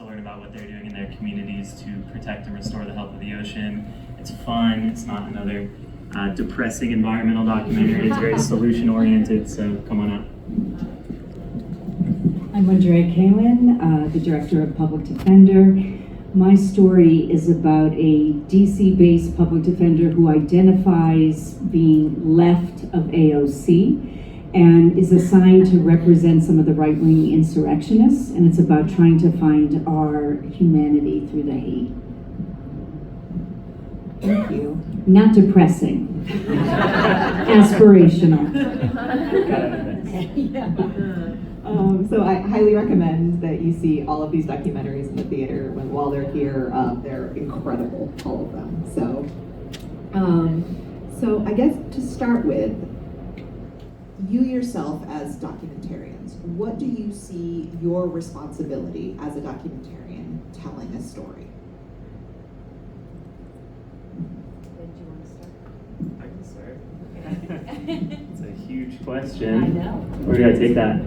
to learn about what they're doing in their communities to protect and restore the health of the ocean. It's fun. It's not another depressing environmental documentary. It's very solution-oriented, so come on out. I'm Andrea Kalin, the Director of Public Defender. My story is about a DC-based public defender who identifies being left of AOC and is assigned to represent some of the right-wing insurrectionists, and it's about trying to find our humanity through the hate. Thank you. Not depressing. Aspirational. So I highly recommend that you see all of these documentaries in the theater while they're here. They're incredible, all of them. So I guess to start with, you yourself as documentarians, what do you see your responsibility as a documentarian telling a story? I can start. It's a huge question. I know. Where do I take that?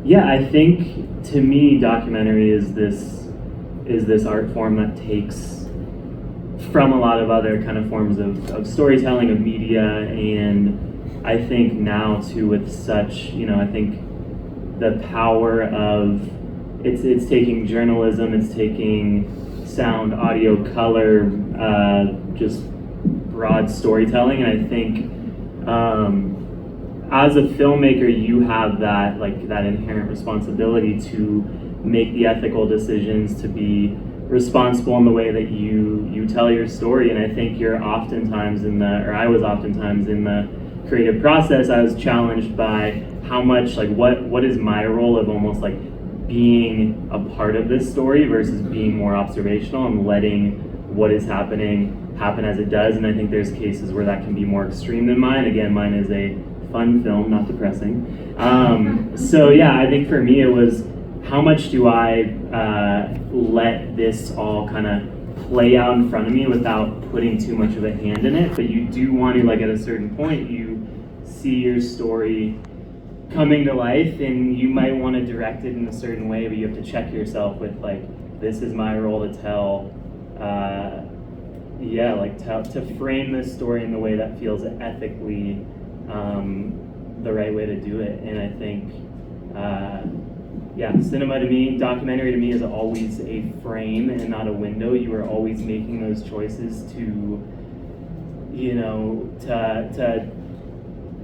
Yeah, I think to me, documentary is this art form that takes from a lot of other kind of forms of storytelling, of media, and I think now too with such, I think the power of it's taking journalism, it's taking sound, audio, color, just broad storytelling, and I think as a filmmaker you have that inherent responsibility to make the ethical decisions, to be responsible in the way that you tell your story. And I think I was oftentimes in the creative process, I was challenged by how much what is my role of almost being a part of this story versus being more observational and letting what is happening happen as it does. And I think there's cases where that can be more extreme than mine. Again, mine is a fun film, not depressing. So yeah, I think for me it was, how much do I let this all kind of play out in front of me without putting too much of a hand in it? But you do want to, at a certain point, you see your story coming to life and you might want to direct it in a certain way, but you have to check yourself with this is my role to tell, to frame this story in the way that feels ethically the right way to do it. And I think cinema to me, documentary to me, is always a frame and not a window. You are always making those choices to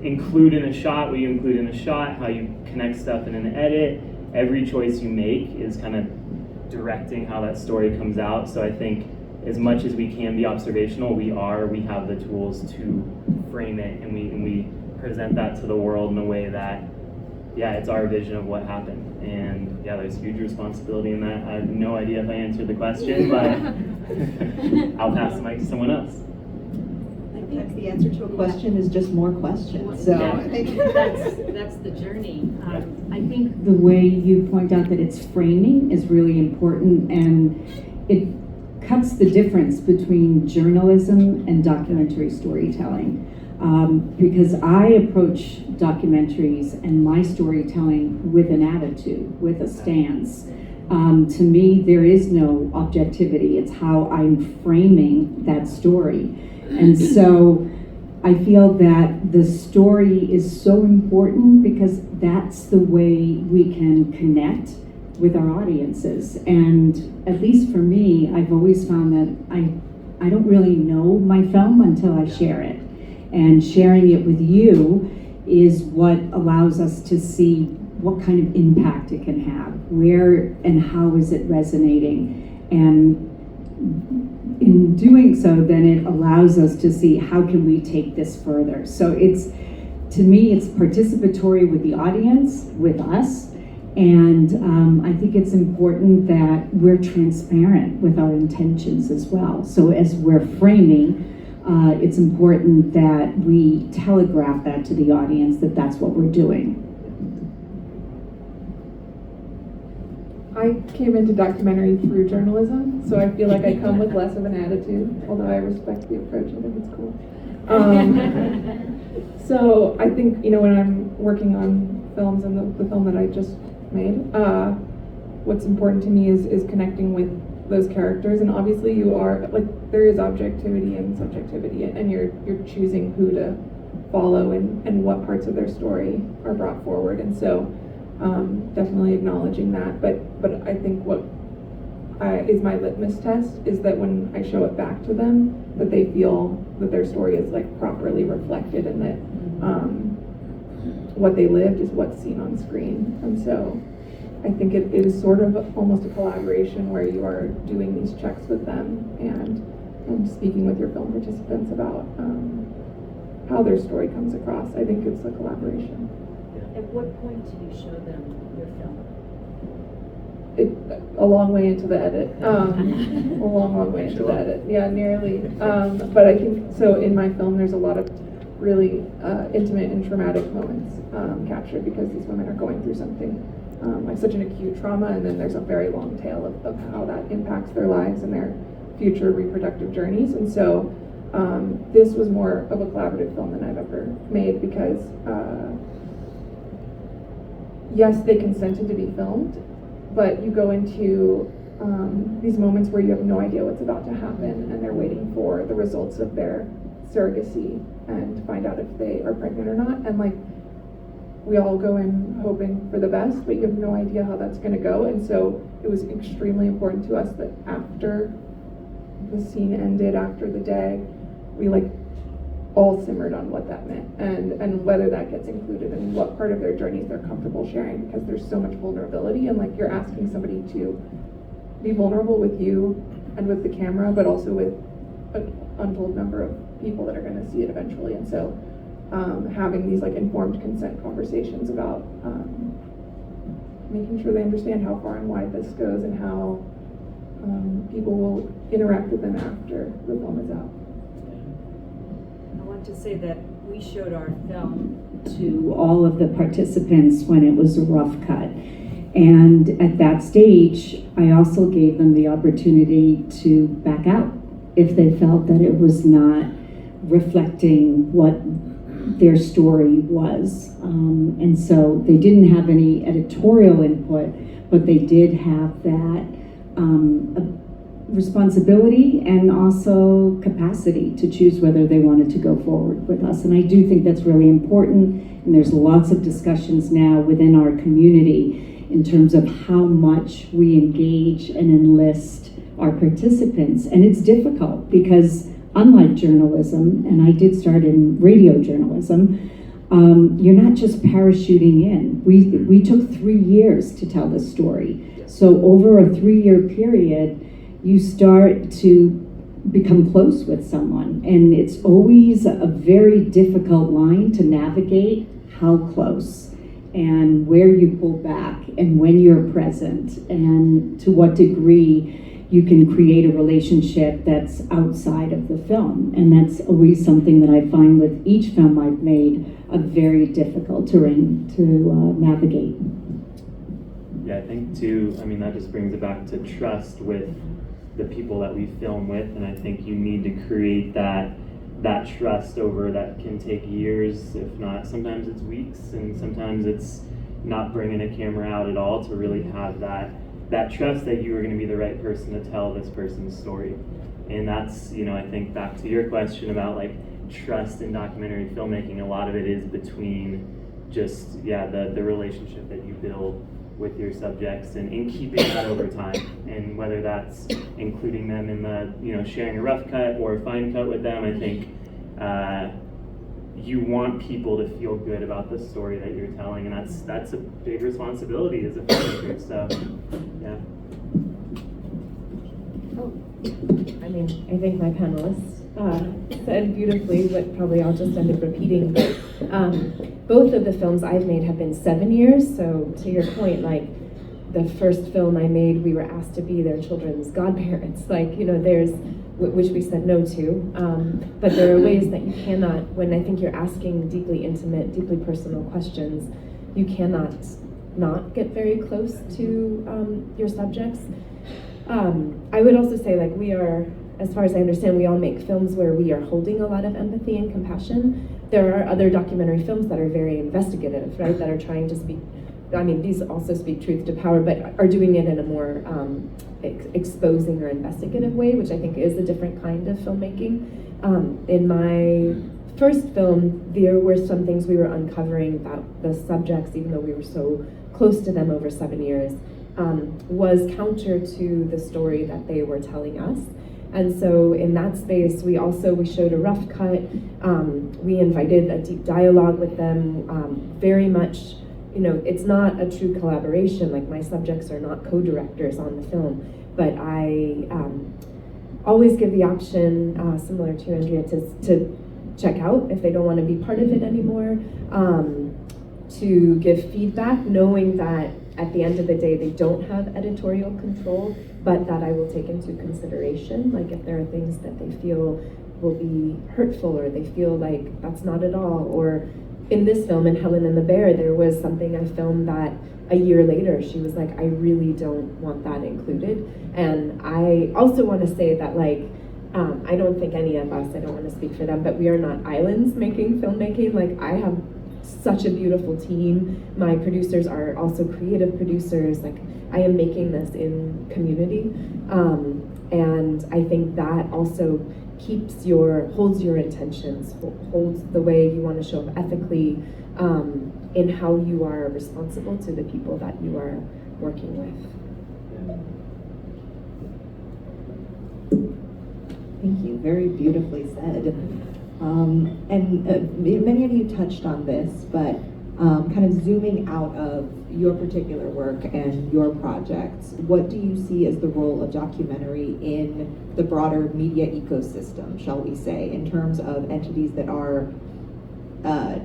include in a shot what you include in a shot, how you connect stuff in an edit. Every choice you make is kind of directing how that story comes out. So I think as much as we can be observational, we have the tools to frame it, and we present that to the world in a way that, it's our vision of what happened. And there's huge responsibility in that. I have no idea if I answered the question, but I'll pass the mic to someone else. I think the answer to a question is just more questions. So I think that's the journey. I think the way you point out that it's framing is really important, and it cuts the difference between journalism and documentary storytelling. Because I approach documentaries and my storytelling with an attitude, with a stance. To me, there is no objectivity. It's how I'm framing that story. And so I feel that the story is so important because that's the way we can connect with our audiences. And at least for me, I've always found that I don't really know my film until I share it. And sharing it with you is what allows us to see what kind of impact it can have, where and how is it resonating. And in doing so, then it allows us to see how can we take this further. So to me, it's participatory with the audience, with us. And I think it's important that we're transparent with our intentions as well. So as we're framing, it's important that we telegraph that to the audience, that that's what we're doing. I came into documentary through journalism, so I feel like I come with less of an attitude, although I respect the approach. I think it's cool. So I think, when I'm working on films, and the film that I just made, what's important to me is connecting with those characters, and obviously you are, like, there is objectivity and subjectivity, and you're choosing who to follow and what parts of their story are brought forward, and so definitely acknowledging that, but I think what is my litmus test is that when I show it back to them, that they feel that their story is like properly reflected, and that what they lived is what's seen on screen. And so I think it is sort of almost a collaboration where you are doing these checks with them and speaking with your film participants about how their story comes across. I think it's a collaboration. At what point do you show them your film? A long way into the edit. A long way into the edit. Yeah, nearly. But I think, so in my film, there's a lot of really intimate and traumatic moments captured because these women are going through something like such an acute trauma, and then there's a very long tail of how that impacts their lives and their future reproductive journeys. And so this was more of a collaborative film than I've ever made because yes, they consented to be filmed, but you go into these moments where you have no idea what's about to happen, and they're waiting for the results of their surrogacy and find out if they are pregnant or not. And like, we all go in hoping for the best, but you have no idea how that's going to go. And so it was extremely important to us that after the scene ended, after the day, we like all simmered on what that meant and whether that gets included and what part of their journeys they're comfortable sharing, because there's so much vulnerability, and like you're asking somebody to be vulnerable with you and with the camera, but also with an untold number of people that are going to see it eventually. And so having these like informed consent conversations about making sure they understand how far and wide this goes and how people will interact with them after the film is out. I want to say that we showed our film To all of the participants when it was a rough cut. And at that stage, I also gave them the opportunity to back out if they felt that it was not reflecting what their story was. And so they didn't have any editorial input, but they did have that responsibility and also capacity to choose whether they wanted to go forward with us. And I do think that's really important. And there's lots of discussions now within our community in terms of how much we engage and enlist our participants. And it's difficult because unlike journalism, and I did start in radio journalism, you're not just parachuting in. We took 3 years to tell this story. So over a 3-year period, you start to become close with someone. And it's always a very difficult line to navigate how close and where you pull back and when you're present and to what degree you can create a relationship that's outside of the film. And that's always something that I find with each film I've made a very difficult terrain to navigate. Yeah, I think too, I mean, that just brings it back to trust with the people that we film with, and I think you need to create that trust over that can take years, if not, sometimes it's weeks, and sometimes it's not bringing a camera out at all to really have that trust that you are going to be the right person to tell this person's story. And that's, you know, I think back to your question about like trust in documentary filmmaking, a lot of it is between just, the relationship that you build with your subjects and keeping that over time. And whether that's including them in the, sharing a rough cut or a fine cut with them, I think you want people to feel good about the story that you're telling, and that's a big responsibility as a filmmaker. So, yeah. I mean, I think my panelists said beautifully what probably I'll just end up repeating, but both of the films I've made have been 7 years, so to your point, like, the first film I made, we were asked to be their children's godparents, there's, which we said no to, but there are ways that you cannot, when I think you're asking deeply intimate, deeply personal questions, you cannot not get very close to your subjects. I would also say, like, we are, as far as I understand, we all make films where we are holding a lot of empathy and compassion. There are other documentary films that are very investigative, right, that are trying to speak I mean, these also speak truth to power, but are doing it in a more exposing or investigative way, which I think is a different kind of filmmaking. In my first film, there were some things we were uncovering about the subjects, even though we were so close to them over 7 years, was counter to the story that they were telling us. And so in that space, we showed a rough cut. We invited a deep dialogue with them, very much, you know, it's not a true collaboration. Like, my subjects are not co-directors on the film, but I always give the option, similar to Andrea, to check out if they don't want to be part of it anymore, to give feedback, knowing that at the end of the day they don't have editorial control, but that I will take into consideration, like if there are things that they feel will be hurtful, or they feel like that's not at all. Or in this film, in Helen and the Bear, there was something I filmed that a year later she was like, I really don't want that included. And I also want to say that, like, I don't think any of us, I don't want to speak for them, but we are not islands making filmmaking. Like, I have such a beautiful team. My producers are also creative producers. Like, I am making this in community. And I think that also holds your intentions, holds the way you want to show up ethically, in how you are responsible to the people that you are working with. Thank you. Very beautifully said. Many of you touched on this, but kind of zooming out of your particular work and your projects, what do you see as the role of documentary in the broader media ecosystem, shall we say, in terms of entities that are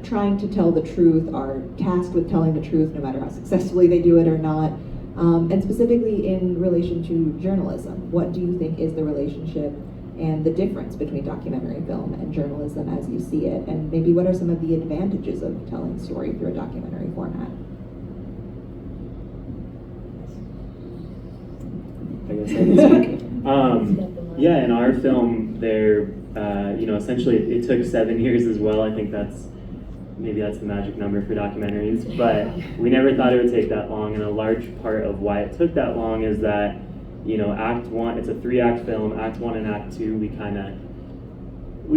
trying to tell the truth, are tasked with telling the truth, no matter how successfully they do it or not, and specifically in relation to journalism? What do you think is the relationship and the difference between documentary film and journalism as you see it? And maybe what are some of the advantages of telling story through a documentary format? I guess I can speak. Yeah, in our film, there, essentially it took 7 years as well. I think that's the magic number for documentaries, but we never thought it would take that long. And a large part of why it took that long is that, Act 1, it's a 3-act film. Act 1 and Act 2, we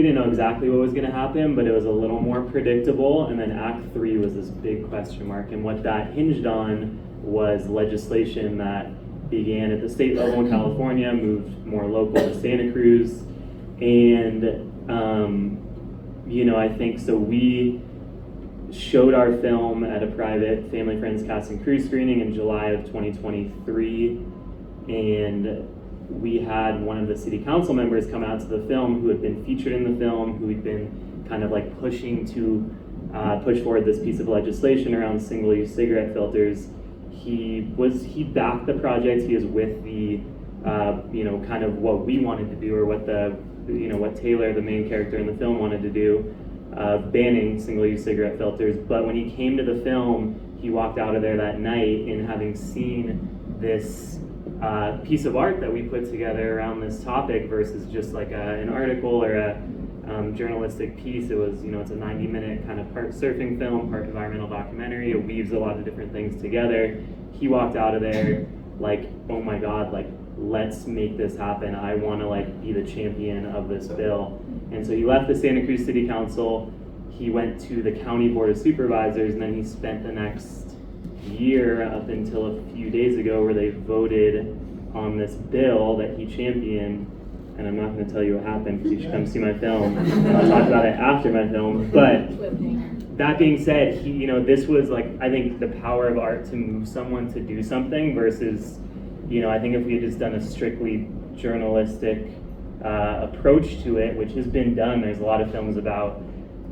didn't know exactly what was going to happen, but it was a little more predictable. And then Act 3 was this big question mark. And what that hinged on was legislation that began at the state level in California, moved more local to Santa Cruz. And, I think so we showed our film at a private Family Friends Cast and Crew screening in July of 2023. And we had one of the city council members come out to the film who had been featured in the film, who had been kind of like pushing to push forward this piece of legislation around single-use cigarette filters. He backed the project. He is with the, kind of what we wanted to do, or what what Taylor, the main character in the film, wanted to do, banning single-use cigarette filters. But when he came to the film, he walked out of there that night, and having seen this piece of art that we put together around this topic versus just like an article or a journalistic piece, it was, it's a 90-minute kind of part surfing film, part environmental documentary. It weaves a lot of different things together. He walked out of there like, oh my God, like, let's make this happen. I want to like be the champion of this bill. And so he left the Santa Cruz City Council. He went to the County Board of Supervisors, and then he spent the next year up until a few days ago where they voted on this bill that he championed. And I'm not going to tell you what happened because you should come see my film. I'll talk about it after my film. But that being said, this was like, I think the power of art to move someone to do something versus, I think if we had just done a strictly journalistic approach to it, which has been done, there's a lot of films about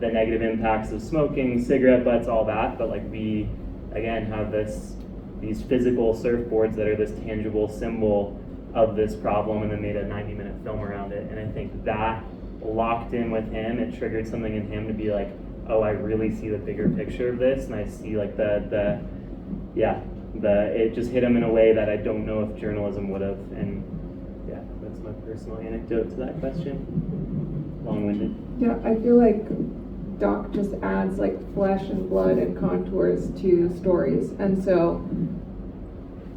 the negative impacts of smoking, cigarette butts, all that, but like we, again, have these physical surfboards that are this tangible symbol of this problem, and then made a 90-minute film around it. And I think that locked in with him. It triggered something in him to be like, oh, I really see the bigger picture of this, and I see like it just hit him in a way that I don't know if journalism would have. And yeah, that's my personal anecdote to that question. Long-winded. Yeah, I feel like Doc just adds like flesh and blood and contours to stories. And so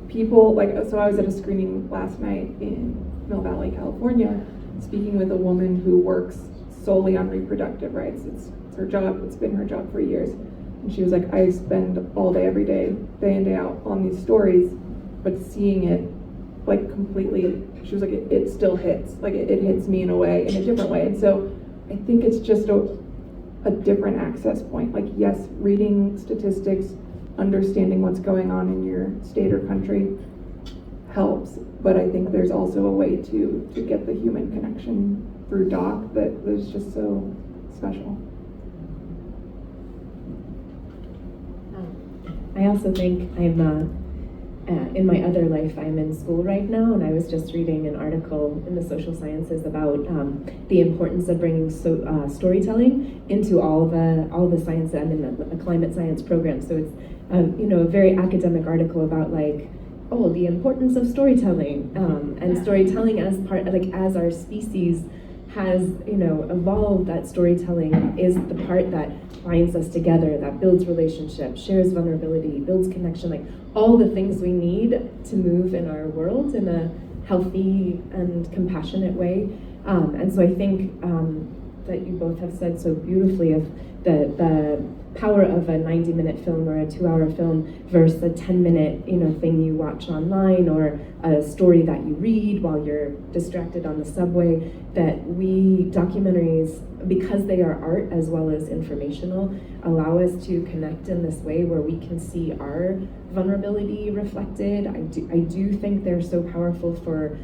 people, like, so I was at a screening last night in Mill Valley, California, speaking with a woman who works solely on reproductive rights. It's her job, it's been her job for years. And she was like, I spend all day, every day in, day out on these stories, but seeing it like completely, she was like, it still hits. Like it hits me in a way, in a different way. And so I think it's just a different access point. Like, yes, reading statistics, understanding what's going on in your state or country helps, but I think there's also a way to get the human connection through Doc that is just so special. I also think I'm in my other life, I'm in school right now, and I was just reading an article in the social sciences about the importance of bringing storytelling into all the science. I'm in a climate science program, so it's a very academic article about like, oh, the importance of storytelling and storytelling as part, like as our species has evolved, that storytelling is the part that binds us together, that builds relationships, shares vulnerability, builds connection, like all the things we need to move in our world in a healthy and compassionate way. And so I think that you both have said so beautifully of the power of a 90-minute film or a 2-hour film versus a 10-minute thing you watch online, or a story that you read while you're distracted on the subway. That documentaries, because they are art as well as informational, allow us to connect in this way where we can see our vulnerability reflected. I do think they're so powerful for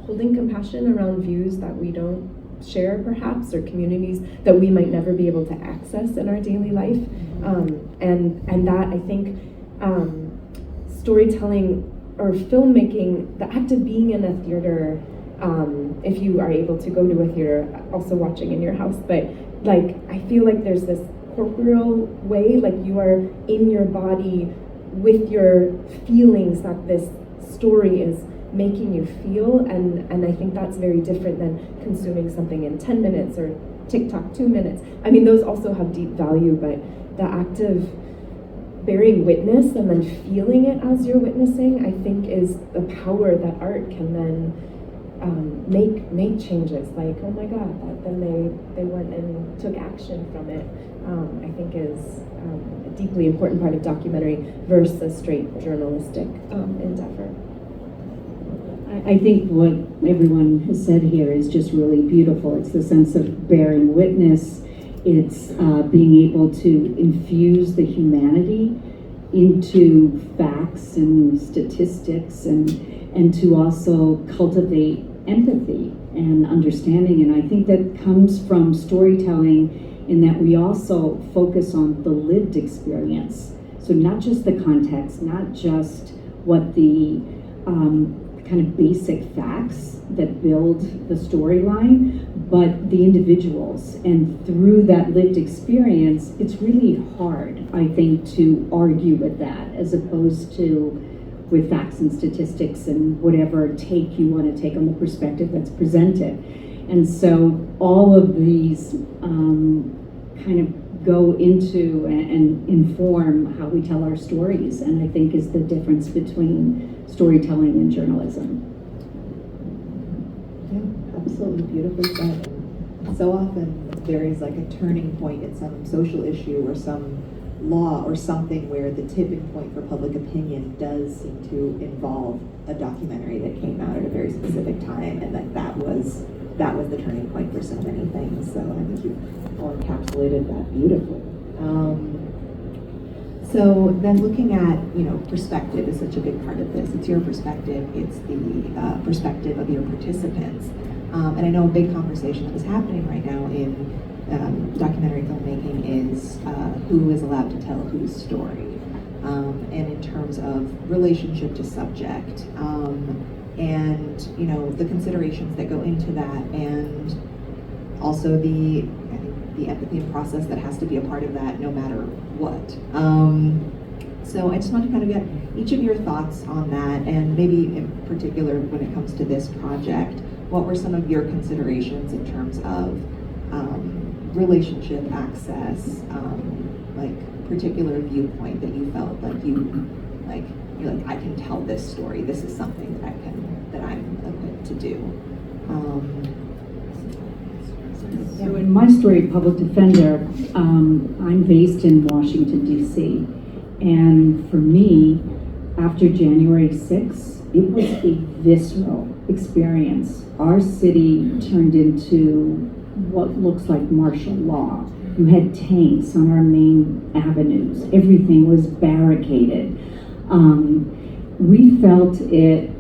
holding compassion around views that we don't share perhaps, or communities that we might never be able to access in our daily life. And that I think storytelling or filmmaking, the act of being in a theater, if you are able to go to a theater, also watching in your house, but like I feel like there's this corporeal way, like you are in your body with your feelings that this story is making you feel, and I think that's very different than consuming something in 10 minutes or TikTok 2 minutes. I mean, those also have deep value, but the act of bearing witness and then feeling it as you're witnessing, I think is the power that art can then make changes. Like, oh my God, then they went and took action from it. I think is a deeply important part of documentary versus a straight journalistic endeavor. I think what everyone has said here is just really beautiful. It's the sense of bearing witness. It's being able to infuse the humanity into facts and statistics, and to also cultivate empathy and understanding. And I think that comes from storytelling, in that we also focus on the lived experience. So not just the context, not just what the kind of basic facts that build the storyline, but the individuals. And through that lived experience, it's really hard, I think, to argue with that, as opposed to with facts and statistics and whatever take you want to take on the perspective that's presented. And so all of these kind of go into and inform how we tell our stories, and I think is the difference between storytelling and journalism. Yeah, absolutely, beautifully said. So often there is like a turning point in some social issue or some law or something where the tipping point for public opinion does seem to involve a documentary that came out at a very specific time, and that was the turning point for so many things. So I think you all encapsulated that beautifully. So then looking at, perspective is such a big part of this. It's your perspective, it's the perspective of your participants. And I know a big conversation that is happening right now in documentary filmmaking is who is allowed to tell whose story. And in terms of relationship to subject, and the considerations that go into that, and also the empathy and process that has to be a part of that no matter what. So I just want to kind of get each of your thoughts on that, and maybe in particular when it comes to this project, what were some of your considerations in terms of relationship, access, like particular viewpoint that you felt like you're like, I can tell this story. This is something that I'm equipped to do. So in my story, Public Defender, I'm based in Washington, D.C. And for me, after January 6th, it was a visceral experience. Our city turned into what looks like martial law. You had tanks on our main avenues. Everything was barricaded. We felt it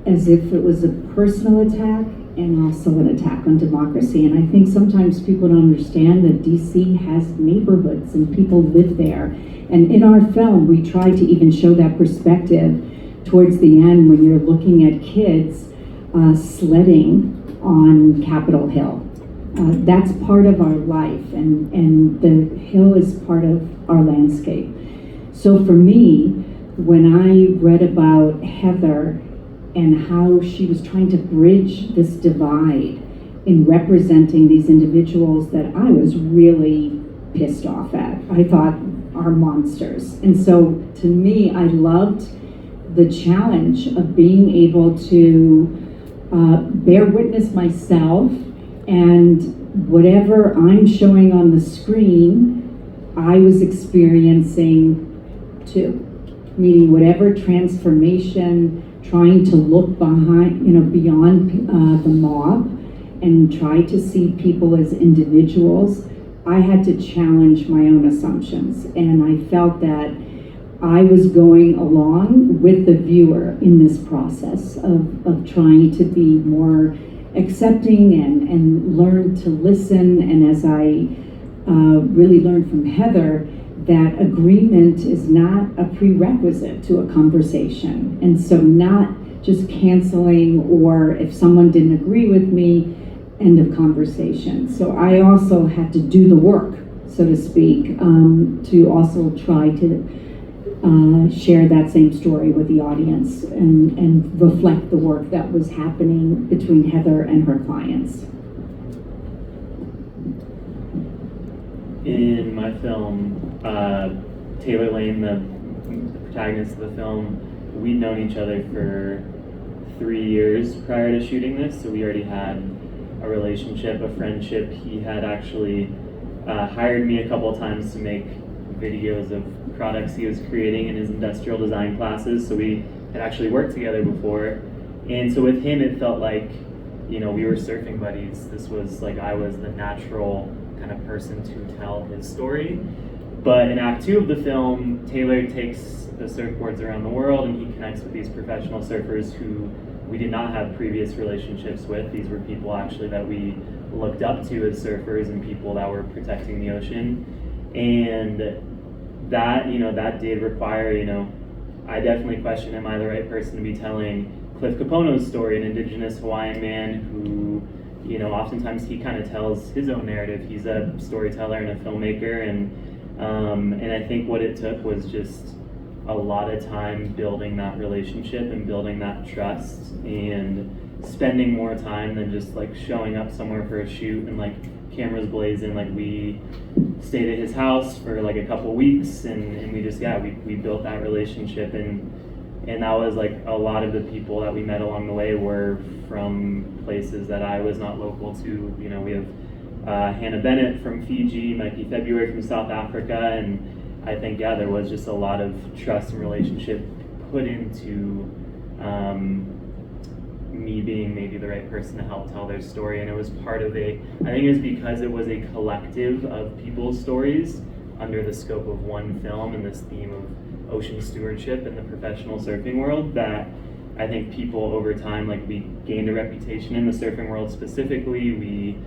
as if it was a personal attack and also an attack on democracy. And I think sometimes people don't understand that DC has neighborhoods and people live there. And in our film, we tried to even show that perspective towards the end when you're looking at kids sledding on Capitol Hill. That's part of our life, and the hill is part of our landscape. So for me, when I read about Heather and how she was trying to bridge this divide in representing these individuals that I was really pissed off at, I thought are monsters. And so to me, I loved the challenge of being able to bear witness myself, and whatever I'm showing on the screen, I was experiencing too. Meaning whatever transformation, trying to look behind, beyond the mob and try to see people as individuals, I had to challenge my own assumptions. And I felt that I was going along with the viewer in this process of trying to be more accepting and learn to listen. And as I really learned from Heather, that agreement is not a prerequisite to a conversation. And so not just canceling, or if someone didn't agree with me, end of conversation. So I also had to do the work, so to speak, to also try to share that same story with the audience and reflect the work that was happening between Heather and her clients. In my film, Taylor Lane, the protagonist of the film, we'd known each other for 3 years prior to shooting this, so we already had a relationship, a friendship. He had actually hired me a couple of times to make videos of products he was creating in his industrial design classes, so we had actually worked together before. And so with him, it felt like, we were surfing buddies. This was like I was the natural kind of person to tell his story. But in Act 2 of the film, Taylor takes the surfboards around the world and he connects with these professional surfers who we did not have previous relationships with. These were people actually that we looked up to as surfers and people that were protecting the ocean. And that, that did require, I definitely question, am I the right person to be telling Cliff Capono's story, an indigenous Hawaiian man who, oftentimes he kind of tells his own narrative. He's a storyteller and a filmmaker, and I think what it took was just a lot of time building that relationship and building that trust and spending more time than just like showing up somewhere for a shoot and like cameras blazing. Like we stayed at his house for like a couple weeks and we just, we built that relationship, and that was like a lot of the people that we met along the way were from places that I was not local to. We have Hannah Bennett from Fiji, Mikey February from South Africa, and I think, there was just a lot of trust and relationship put into me being maybe the right person to help tell their story. And it was part of I think it was because it was a collective of people's stories under the scope of one film and this theme of ocean stewardship in the professional surfing world, that I think people over time, like we gained a reputation in the surfing world specifically.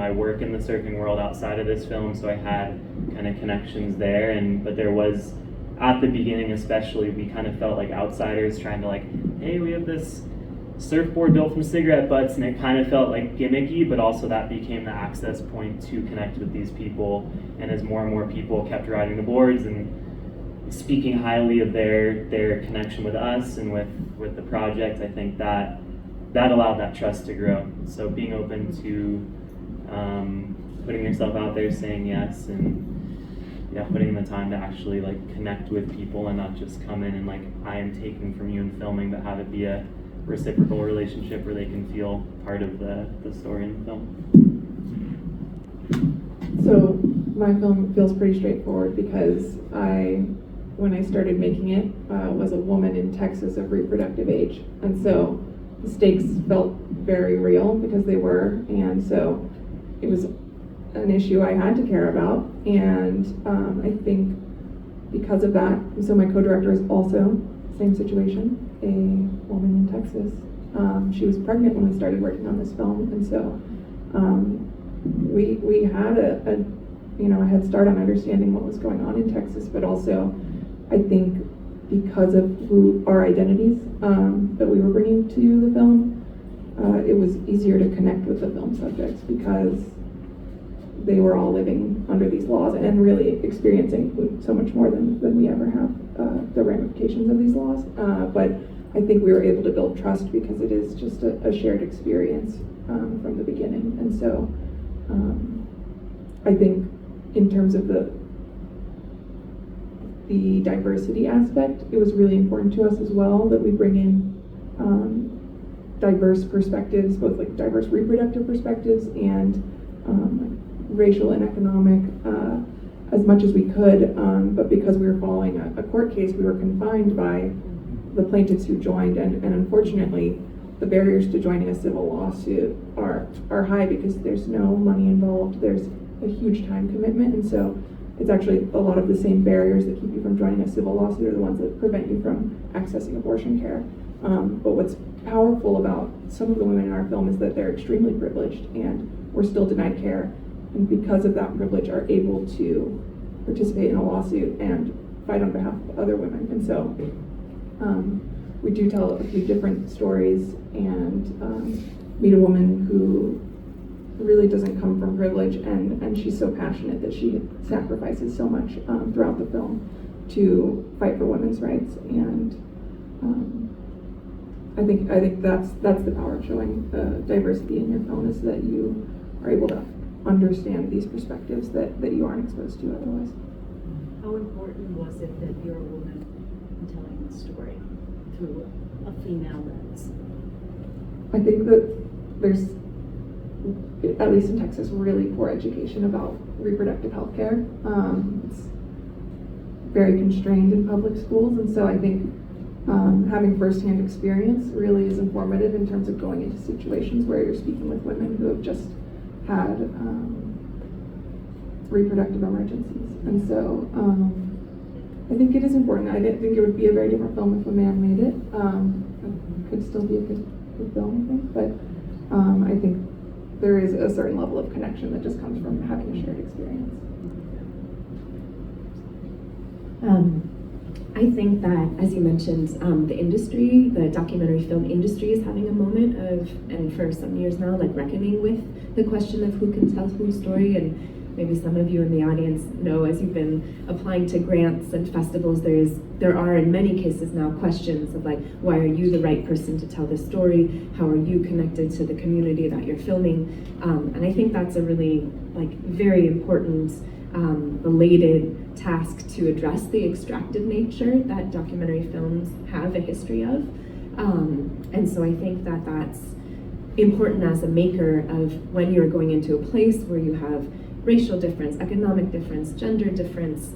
I work in the surfing world outside of this film, so I had kind of connections there, but there was, at the beginning especially, we kind of felt like outsiders trying to like, hey, we have this surfboard built from cigarette butts, and it kind of felt like gimmicky, but also that became the access point to connect with these people. And as more and more people kept riding the boards and speaking highly of their connection with us and with the project, I think that allowed that trust to grow. So being open to putting yourself out there, saying yes, and yeah, putting the time to actually like connect with people and not just come in and like I am taking from you and filming, but have it be a reciprocal relationship where they can feel part of the story in the film. So my film feels pretty straightforward because when I started making it, was a woman in Texas of reproductive age. And so the stakes felt very real because they were. And so it was an issue I had to care about. And I think because of that, so my co-director is also, same situation, a woman in Texas. She was pregnant when we started working on this film. And so we had a head start on understanding what was going on in Texas, but also I think because of our identities that we were bringing to the film, it was easier to connect with the film subjects because they were all living under these laws and really experiencing so much more than we ever have the ramifications of these laws. But I think we were able to build trust because it is just a shared experience from the beginning. And so I think in terms of the diversity aspect, it was really important to us as well that we bring in diverse perspectives, both like diverse reproductive perspectives and racial and economic as much as we could. But because we were following a court case, we were confined by the plaintiffs who joined, and unfortunately the barriers to joining a civil lawsuit are high because there's no money involved, there's a huge time commitment, and so it's actually a lot of the same barriers that keep you from joining a civil lawsuit are the ones that prevent you from accessing abortion care. But what's powerful about some of the women in our film is that they're extremely privileged and we're still denied care, and because of that privilege are able to participate in a lawsuit and fight on behalf of other women. And so we do tell a few different stories and meet a woman who really doesn't come from privilege, and she's so passionate that she sacrifices so much throughout the film to fight for women's rights. And I think that's the power of showing diversity in your film, is that you are able to understand these perspectives that you aren't exposed to otherwise. How important was it that you're a woman telling the story through a female lens? I think that there's, at least in Texas, really poor education about reproductive health care. It's very constrained in public schools, and so I think having firsthand experience really is informative in terms of going into situations where you're speaking with women who have just had reproductive emergencies. And so I think it is important. I didn't think it would be a very different film if a man made it. It could still be a good film, I think, but I think there is a certain level of connection that just comes from having a shared experience. I think that, as you mentioned, the industry, the documentary film industry is having a moment of, and for some years now, like reckoning with the question of who can tell whose story. And maybe some of you in the audience know, as you've been applying to grants and festivals, there are in many cases now questions of like, why are you the right person to tell this story? How are you connected to the community that you're filming? And I think that's a really like very important belated task to address the extractive nature that documentary films have a history of. And so I think that that's important as a maker of when you're going into a place where you have racial difference, economic difference, gender difference,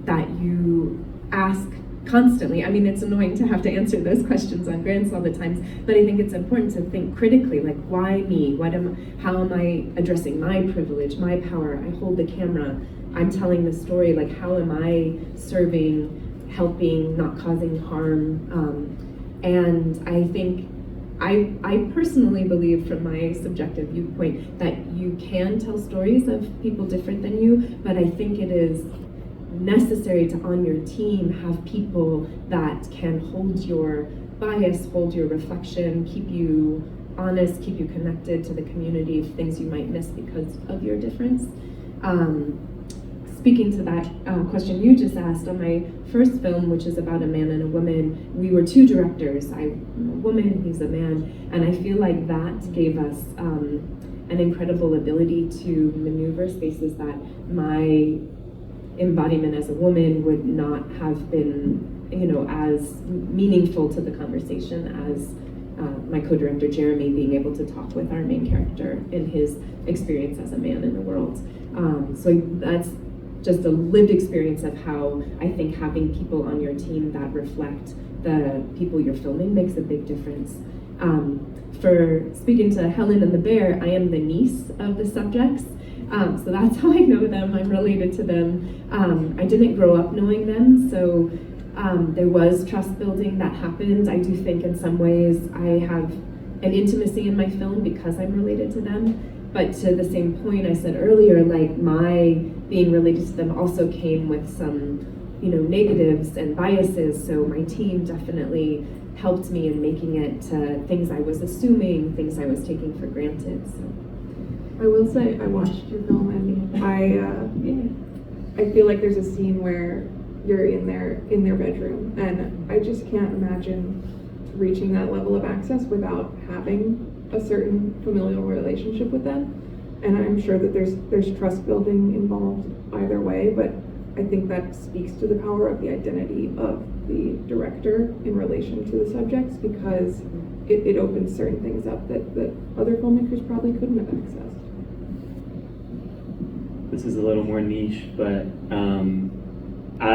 that you ask constantly. I mean, it's annoying to have to answer those questions on grants all the time, but I think it's important to think critically, like, why me? How am I addressing my privilege, my power? I hold the camera, I'm telling the story, like, how am I serving, helping, not causing harm? And I think I personally believe, from my subjective viewpoint, that you can tell stories of people different than you, but I think it is necessary to, on your team, have people that can hold your bias, hold your reflection, keep you honest, keep you connected to the community of things you might miss because of your difference. Speaking to that question you just asked, on my first film, which is about a man and a woman, we were two directors. I'm a woman, he's a man, and I feel like that gave us an incredible ability to maneuver spaces that my embodiment as a woman would not have been, as meaningful to the conversation as my co-director Jeremy being able to talk with our main character in his experience as a man in the world. So that's just a lived experience of how I think having people on your team that reflect the people you're filming makes a big difference. For speaking to Helen and the bear, I am the niece of the subjects. So that's how I know them. I'm related to them. I didn't grow up knowing them, so there was trust building that happened. I do think in some ways I have an intimacy in my film because I'm related to them. But to the same point I said earlier, like my being related to them also came with some, negatives and biases. So my team definitely helped me in making it to things I was assuming, things I was taking for granted. So. I will say I watched your film and I feel like there's a scene where you're in their bedroom, and I just can't imagine reaching that level of access without having a certain familial relationship with them. And I'm sure that there's trust building involved either way, but I think that speaks to the power of the identity of the director in relation to the subjects, because it opens certain things up that other filmmakers probably couldn't have accessed. This is a little more niche, but